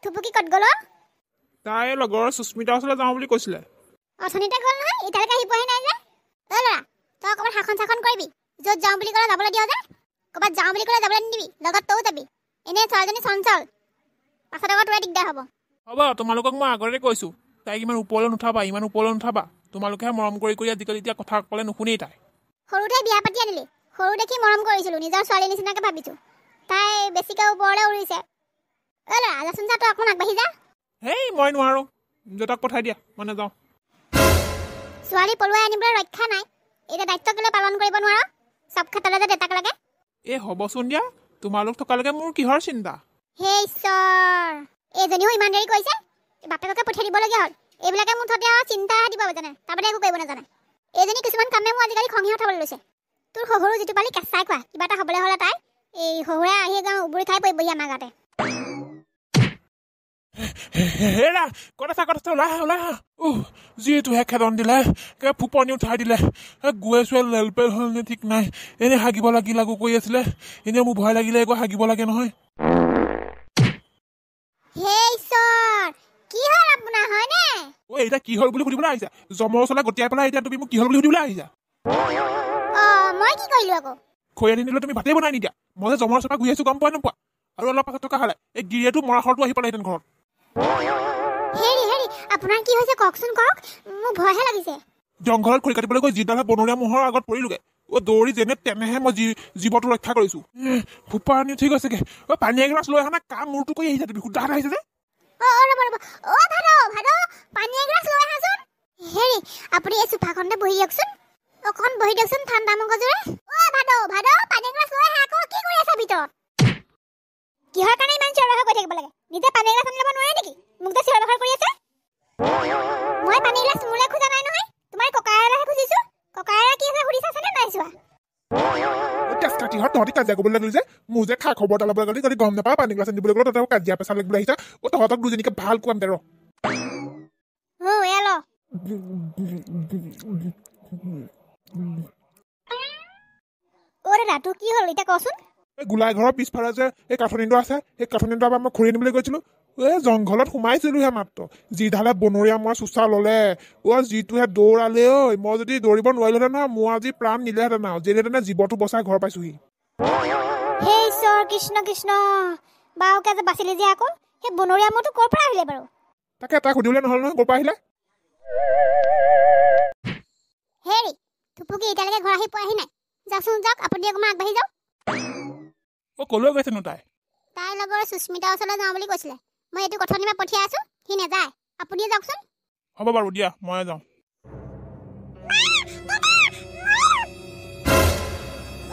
থুপুকি কত গ'ল তাই লগৰ সুস্মিতা ওচৰলৈ যাওঁ বুলি কৈছিলে অথনিতে গ'ল নহয় এতিয়ালৈকে আহি পোৱাহি নাই যে অ ল'ৰা তই অকণমান শাসন চাসন কৰিবি য'ত যাওঁ বুলি ক'লে যাবলৈ দিয় যে ক'ৰবাত যাওঁ বুলি ক'লে যাবলৈ নিদিবি লগত তইও যাবি এনেই ছোৱালীজনী চঞ্চল পাছত আকৌ তোৰে দিগদাৰ হ'ব হ'ব তোমালোকক মই আগতে কৈছোঁ তাইক ইমান ওপৰলৈ নুঠাবা তোমালোকেহে মৰম কৰি আজিকালি এতিয়া কথা ক'লে নুশুনেই তাই সৰুতে বিয়া পাতি আনিলি সৰু দেখি মৰম কৰিছিলোঁ নিজৰ ছোৱালী নিচিনাকৈ ভাবিছোঁ তাই বেছিকৈ ওপৰলৈ উৰিছে অ ল'ৰা যাচোন যা তই অকণমান আগবাঢ়ি যা হেই মই নোৱাৰোঁ দেউতাক পঠাই দিয়া মই নাযাওঁ ছোৱালী পলুৱাই আনিবলৈ ৰক্ষা নাই এতিয়া দায়িত্ব কেলৈ পালন কৰিব নোৱাৰ চব ক্ষেত্ৰলৈ যে দেউতাক লাগে এই হ'বচোন দিয়া তোমালোক থকালৈকে মোৰ কিহৰ চিন্তা হে ঈশ্বৰ এইজনীও ইমান দেৰি কৰিছে বাপেককে পঠিয়াই দিবলগীয়া হ'ল এইবিলাকে মোৰ মুঠতে আৰু চিন্তাহে দিব জানে তাৰপৰা একো কৰিব নাজানে এইজনী কিছুমান কামে মোৰ আজিকালি খঙি উঠাবলৈ লৈছে তোৰ শহুৰো যিটো পালি কেঁচাই খোৱা কিবা এটা হ'বলৈ হ'লে তাই এই শহুৰে আহি একদম উবুৰি খাই পৰিবহি আমাৰ গাতে হেৰা কথা ওলাই আহা যিহেতুহে খেদন দিলে ফুপনি উঠাই দিলে গুৱে চুৱে লেলপেল হ'ল নে ঠিক নাই এনেই হাগিব লাগো কৰি আছিলে এনেই মোৰ ভয় লাগিলে একো হাগিব লাগে নহয় হে ঈশ্বৰ কি হ'ল আপোনাৰ হয়নে এতিয়া কি হ'ল বুলি সুধিবলৈ আহিছা জমৰ ওচৰলৈ গতিয়াই পেলাই এতিয়া তুমি মোক কি হ'ল বুলি সুধিবলৈ আহিছা মই কি কৰিলো আকৌ খৈ আনি দিলে তুমি ভাতেই বনাই নিদিয়া মই যে জমৰ ওচৰৰ পৰা ঘূৰি আহিছোঁ গম পোৱা নোপোৱা আৰু অলপ পাছত থকা হ'লে এই গিৰিয়েটো মৰাশৰটো আহি পালেহেঁতেন ঘৰত হেৰি আপোনাৰ কি হৈছে কওকচোন কওক মোৰ ভয়হে লাগিছে জংঘলত খৰি কাটিবলৈ গৈ যিডালে বনৰীয়া মহৰ আগত পৰিলোগে দৌৰি যেনে তেনেহে মই জীৱটো ৰক্ষা কৰিছোঁ ফুপা আনি উঠি গৈছেগে পানী এগিলাচ লৈ আহা না কাম মূৰটো কৰি আহিছা তুমি সুধাত আহিছে যে পানী এগিলাচ লৈ আহাচোন হেৰি আপুনি এই চোফাখনতে বহি দিয়কচোন অকণ বহি দিয়কচোন ঠাণ্ডা মগজুৰে ভাদ পানী এগিলাচ লৈ আহা আকৌ কি কৰি আছা ভিতৰত কিহৰ কাৰণে ইমান চিঞৰ বাখৰ কৰি থাকিব লাগে নিজে পানী এগিলাচ আনি ল'ব নোৱাৰে নেকি মোক যে চিঞৰ বাখৰ কৰি আছে মই পানী এগিলাচ মোলৈ খোজা নাই নহয় তোমাৰ ককায়েৰাহে খুজিছো ককায়েৰা কি আছে সুধি চাইছেনে নাই চোৱা তহঁতি কাজিয়া কৰিবলৈ লাগিল যে মোৰ যে খা খবৰ এটা ল'বলৈ গ'লি যদি গম নাপাওঁ পানী গিলাচ দিবলৈ গ'লে তহঁতক কাজিয়া পেচাল লাগিবলৈ আহিছা তহঁতক দুজনীকে ভাল কোৱাম দে দাদা তোৰ কি হ'ল এতিয়া কচোন এই গোলাই ঘৰৰ পিছফালে যে এই কাঠনিডৰা আছে সেই কাঠনিডৰা পৰা মই খৰি আনিবলৈ গৈছিলোঁ এই জংঘলত সোমাইছিলোহে মাত্ৰ যিডালে বনৰীয়া মই চোচা ল'লে যিটোহে দৌৰালে মই যদি দৌৰিব নোৱাৰিলোহেঁতেন নহয় মোৰ আজি প্ৰাণ নিলেহেঁতেন আৰু যেনেতেনে জীৱটো বচাই ঘৰ পাইছোহি হে ঈশ্বৰ কৃষ্ণ কৃষ্ণ বাওকে যে বাচিলি যে আকৌ সেই বনৰীয়া মহটো ক'ৰ পৰা আহিলে বাৰু তাকে তাক সুধিবলৈ নহ'ল নহয় ক'ৰ পৰা আহিলে হেৰি থুপুকি এতিয়ালৈকে ঘৰ আহি পোৱাহি নাই যাওকচোন যাওক আপুনি অকণমান আগবাঢ়ি যাওক ক'লৈ গৈছেনো তাই লগৰ সুস্মিতা ওচৰলৈ যাওঁ বুলি কৈছিলে মই এইটো কথনি মই পঠিয়াই আছো সি নাযায় আপুনিয়ে যাওকচোন হ'ব বাৰু দিয়া ময়ে যাওঁ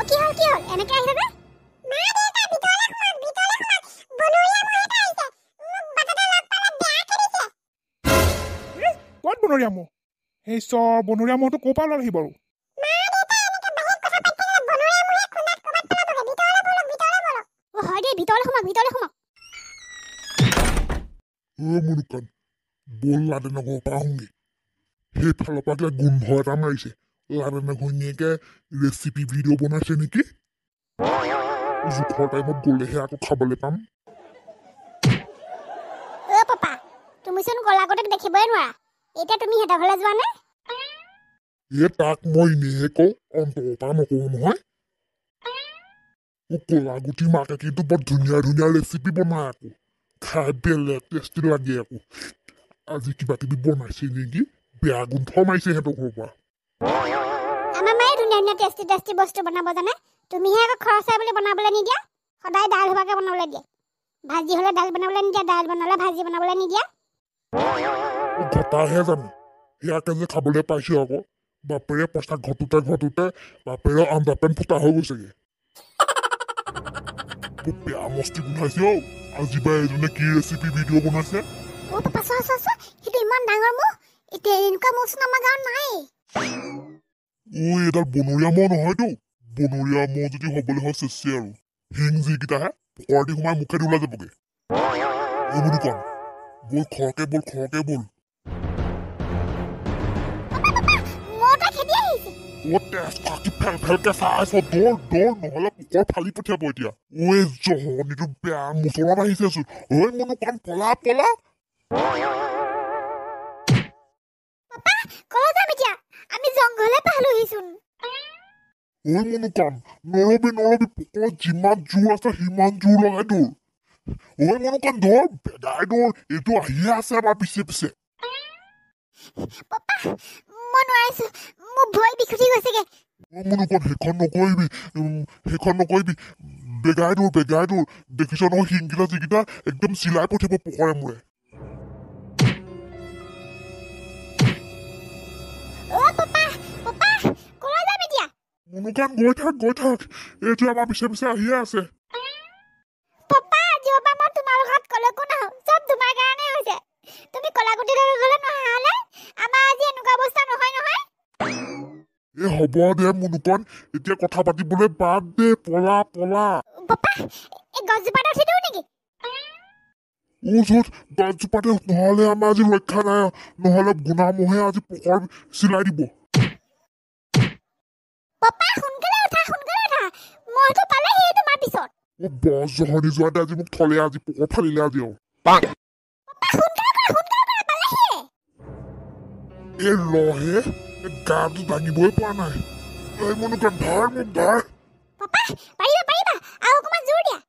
কি হ'ল এনেকৈ আহি থাকে ক'ত বনৰীয়া মহ সেই বনৰীয়া মহটো ক'ৰ পৰা ওলালহি বাৰু মুনুকান বল লাদেনৰ ঘৰৰ পৰা আহোঁগে সেইফালৰ পৰা কিবা গোন্ধ এটা মাৰিছে লাদেনৰ ঘৈণীয়েকে ৰেচিপি ভিডিঅ' বনাইছে নেকি জোখৰ টাইমত গ'লেহে আকৌ খাবলৈ পাম পাপা তুমিচোন গলাগতে দেখিবই নোৱাৰা এতিয়া তুমি সিহঁতৰ ঘৰলৈ যোৱা নে তাক মই এনেহে কওঁ অন্তৰৰ পৰা নকওঁ নহয় কলাগুটি মাকে কিন্তু বৰ ধুনীয়া ৰেচিপি বনাই আকৌ খাই বেলেগ টেষ্টি লাগে আকৌ আজি কিবা কিবি বনাইছে নেকি বেয়া গোন্ধ মাৰিছে সিহঁতৰ ঘৰৰ পৰা আমাৰ মায়ে ধুনীয়া টেষ্টি বস্তু বনাব জানে তুমিহে আকৌ খৰচা বুলি বনাবলৈ নিদিয়া সদায় দাইল হোৱাকে বনাবলৈ দিয়ে ভাজি হ'লে দাইল বনাবলৈ নিদিয়া দাইল বনালে ভাজি বনাবলৈ নিদিয়া ঘটাহে জানো সেয়াকে যে খাবলৈ পাইছো আকৌ বাপেৰে পইচা ঘটোতে বাপেৰে আঞ্জা পেন ফুটা হৈ গৈছেগে বেয়া মস্তি গোন্ধাইছে আজি বা এজনে কি ৰেচিপি ভিডিঅ' বনাইছে পাপা চোৱা সেইটো ইমান ডাঙৰ মহ এতিয়া এনেকুৱা মহচোন আমাৰ গাঁৱত নাই এডাল বনৰীয়া মহ নহয়তো বনৰীয়া মহ যদি হ'বলৈ হয় চেচে আৰু শিং যিকেইটাহে পকৰা দি সোমাই মুখেদি ওলাই যাবগে মুনুকান বল খৰকে বল তেজ কাকি ফেল ফেলকে চাইছ দৌৰ দৌৰ নহ'লে পোকৰ ফালি পঠিয়াব এতিয়া ঐ জহনীটো বেয়া মুচলত আহিছেচোন ঐ মনো কাম পলা পলা পাপা কলৈ যাম এতিয়া আমি জংঘলে পালোহিচোন ঐ মনো কাম নৰবি নৰবি পোকৰ যিমান জোৰ আছে সিমান জোৰ লগাই দৌৰ ঐ মনো কাম দৌৰ বেগাই দৌৰ এইটো আহিয়ে আছে আমাৰ পিছে পিছে পাপা মই নোৱাৰিছো মোৰ ভৰি বিখুটি গৈছেগে ঐ মনো কাম সেইখন নকৰিবি বেগাই দৌৰ দেখিছ নহয় শিংকেইটা যিকেইটা একদম চিলাই পঠিয়াব পোকৰে মূৰে পাপা কলৈ যাম এতিয়া মনোকান গৈ থাক এইটো আমাৰ পিছে পিছে আহিয়ে আছে পাপা আজিৰ পৰা মই তোমাৰ লগত কলৈকো নাহো চব তোমাৰ কাৰণে হৈছে তুমি কলাগুটি লৈ গ'লে নহ'লে আমাৰ আজি এনেকুৱা অৱস্থা নহয় এ হ'ব দে মনোকান এতিয়া কথা পাতিবলৈ বাদ দে পলা পাপা এই গছজোপাত উঠি দিওঁ নেকি ওচৰত গছজোপাতে নহ'লে আমাৰ আজি ৰক্ষা নাই নহ'লে গুণামহে আজি পোকৰ চিলাই দিব পাপা সোনকালে উঠা মইতো পালেহি তোমাৰ পিছত ও বছ জহনি যোৱাতে আজি মোক থলে আজি পোকৰ ফালিলে আজি পাপা সোনকালে কৰা পালেহি এ লহে গাটো দাঙিবই পৰা নাই এই মনোকান ধৰ মোক ধৰ পাপা পাৰিবা আৰু অকণমান জোৰ দিয়া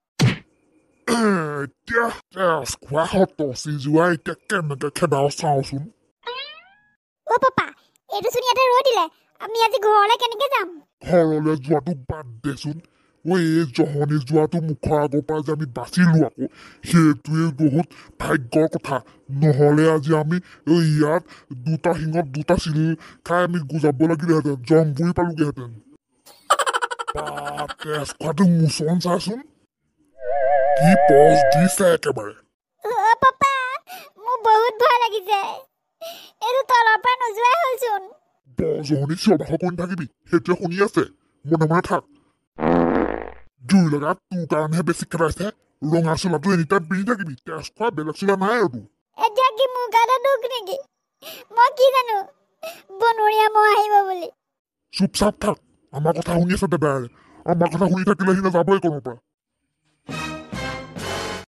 এতিয়া তেজ খোৱা টচি যোৱা এতিয়া কেনেকে খেদাও চাওঁচোন অ পাপা এইটো চোন ইয়াতে ৰৈ দিলে আমি আজি ঘৰলৈ কেনেকে যাম ঘৰলৈ যোৱাটো বাদ দেচোন ঐ এই জহনি যোৱাটো মুখৰ আগৰ পৰা যে আমি বাচিলো আকৌ সেইটোৱে বহুত ভাগ্যৰ কথা নহ'লে আজি আমি ইয়াত দুটা শিঙত দুটা চিল খাই আমি যাব লাগিলেহেঁতেন জংপুৰি পালোগেহেঁতেন তেজ খোৱাটো মোচন চাচোন কি পজ দিছে একেবাৰে অ পাপা মোৰ বহুত ভয় লাগিছে এইটো তলৰ পৰা নোযোৱাই হ'লচোন জহনি চিঞৰ বাখৰ কৰি নাথাকিবি সেইটোৱে শুনি আছে মনে মনে থাক জুই লগা তোৰ কাৰণেহে বেছি খেলাইছে ৰঙা চোলাটো এনিটাইম পিন্ধি থাকিবি তেজ খোৱা বেলেগ চোলা নাই আৰু এতিয়া কি মোৰ গাতে দুখ নেকি মই কি জানো বনৰীয়া মহ আহিব বুলি চুপ চাপ থাক আমাৰ কথা শুনি আছে দাদাই আমাৰ কথা শুনি থাকিলে সি নাযাবই ক'ৰ পৰা